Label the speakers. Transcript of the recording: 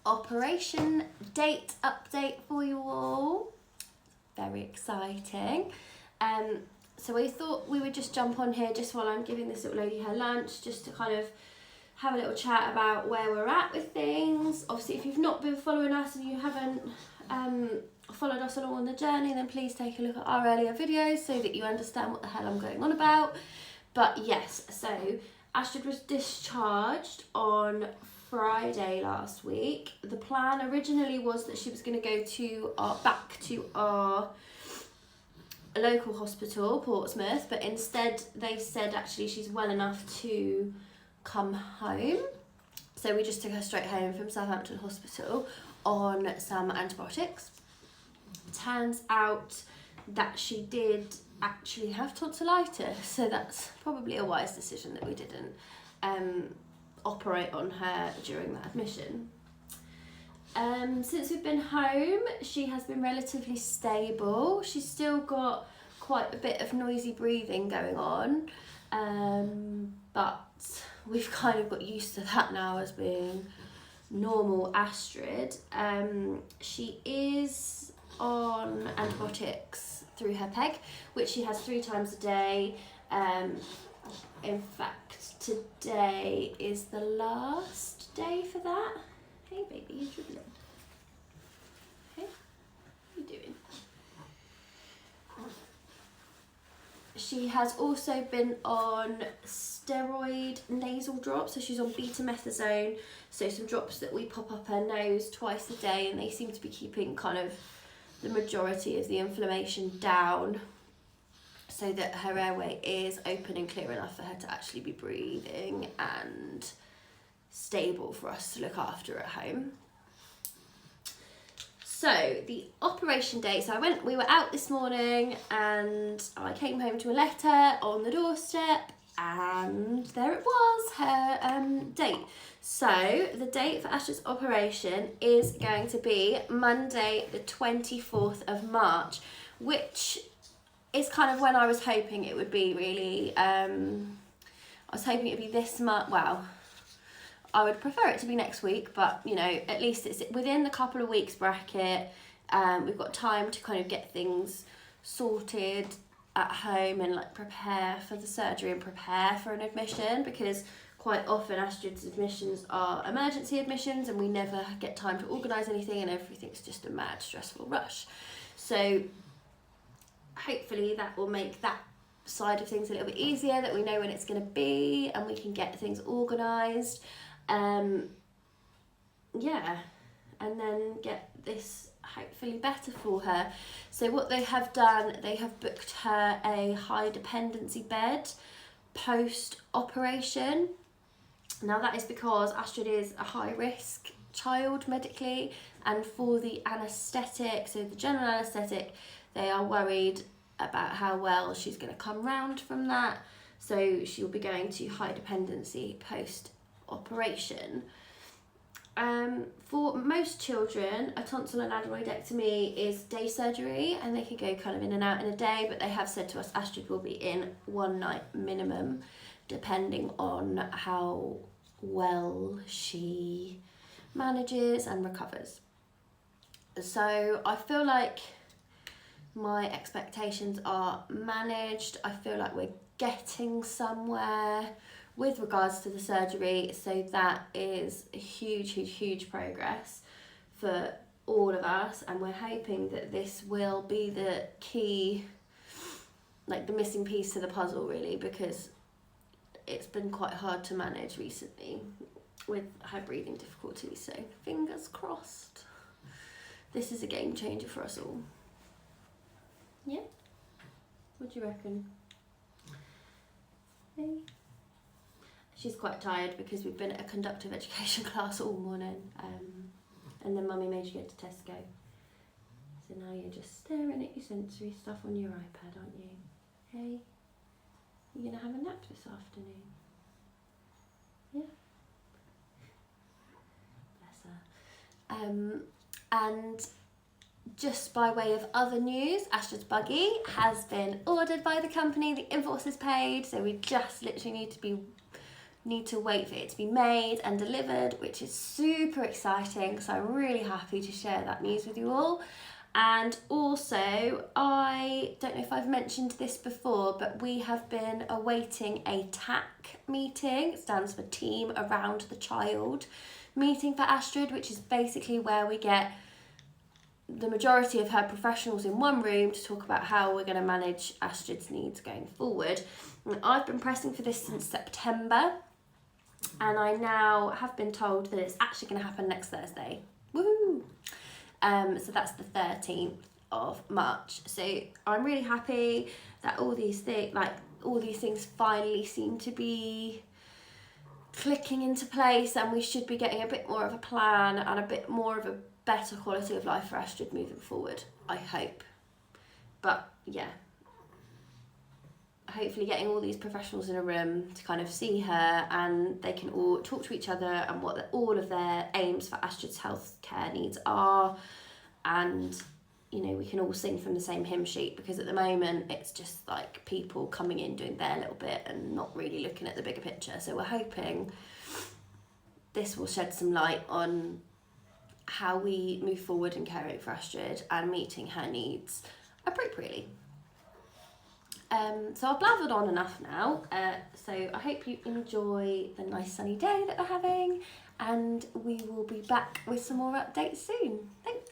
Speaker 1: operation date update for you all. Very exciting. So we thought we would just jump on here just while I'm giving this little lady her lunch, just to kind of have a little chat about where we're at with things. Obviously, if you've not been following us and you haven't followed us along on the journey, then please take a look at our earlier videos so that you understand what the hell I'm going on about. But yes, so Astrid was discharged on Friday last week. The plan originally was that she was going to go back to our local hospital, Portsmouth, but instead they said actually she's well enough to come home. So we just took her straight home from Southampton Hospital on some antibiotics. Turns out that she did actually have tonsillitis, so that's probably a wise decision that we didn't operate on her during that admission. Since we've been home, she has been relatively stable. She's still got quite a bit of noisy breathing going on, but we've kind of got used to that now as being normal Astrid. She is on antibiotics through her PEG, which she has 3 times a day. In fact, today is the last day for that. Hey baby, you're dribbling. Hey, what are you doing? She has also been on steroid nasal drops, so she's on betamethasone, so some drops that we pop up her nose twice a day, and they seem to be keeping kind of the majority of the inflammation down so that her airway is open and clear enough for her to actually be breathing and stable for us to look after at home. So the operation day, we were out this morning and I came home to a letter on the doorstep, and there it was, her date. So the date for Astrid's operation is going to be Monday the 24th of March, which is kind of when I was hoping it would be, really. I was hoping it would be this month. Well, I would prefer it to be next week, but you know, at least it's within the couple of weeks bracket. We've got time to kind of get things sorted at home and like prepare for the surgery and prepare for an admission, because quite often Astrid's admissions are emergency admissions and we never get time to organise anything, and everything's just a mad stressful rush. So hopefully that will make that side of things a little bit easier, that we know when it's going to be and we can get things organised. Yeah, and then get this hopefully better for her. So what they have done, they have booked her a high dependency bed post operation. Now that is because Astrid is a high risk child medically, and for the anaesthetic, so the general anaesthetic, they are worried about how well she's going to come round from that, so she'll be going to high dependency post operation. For most children, a tonsil and adenoidectomy is day surgery and they can go kind of in and out in a day, but they have said to us Astrid will be in 1 night minimum, depending on how well she manages and recovers. So I feel like my expectations are managed. I feel like we're getting somewhere with regards to the surgery, so that is a huge progress for all of us, and we're hoping that this will be the key, like the missing piece to the puzzle really, because it's been quite hard to manage recently with her breathing difficulties, so fingers crossed this is a game changer for us all. Yeah? What do you reckon? Hey? She's quite tired because we've been at a conductive education class all morning, and then Mummy made you go to Tesco. So now you're just staring at your sensory stuff on your iPad, aren't you? Hey? You gonna have a nap this afternoon? Yeah? Bless her. And just by way of other news, Astrid's buggy has been ordered by the company, the invoice is paid, so we just literally need to be need to wait for it to be made and delivered, which is super exciting. So I'm really happy to share that news with you all. And also, I don't know if I've mentioned this before, but we have been awaiting a TAC meeting. It stands for Team Around the Child meeting for Astrid, which is basically where we get the majority of her professionals in one room to talk about how we're going to manage Astrid's needs going forward. And I've been pressing for this since September, and I now have been told that it's actually going to happen next Thursday. Woohoo! So that's the 13th of March. So I'm really happy that all these things finally seem to be clicking into place, and we should be getting a bit more of a plan and a bit more of a better quality of life for Astrid moving forward, I hope. But yeah, hopefully getting all these professionals in a room to kind of see her, and they can all talk to each other and what all of their aims for Astrid's healthcare needs are, and you know, we can all sing from the same hymn sheet, because at the moment it's just like people coming in doing their little bit and not really looking at the bigger picture. So we're hoping this will shed some light on how we move forward in caring for Astrid and meeting her needs appropriately. So I've blathered on enough now, so I hope you enjoy the nice sunny day that we're having, and we will be back with some more updates soon. Thank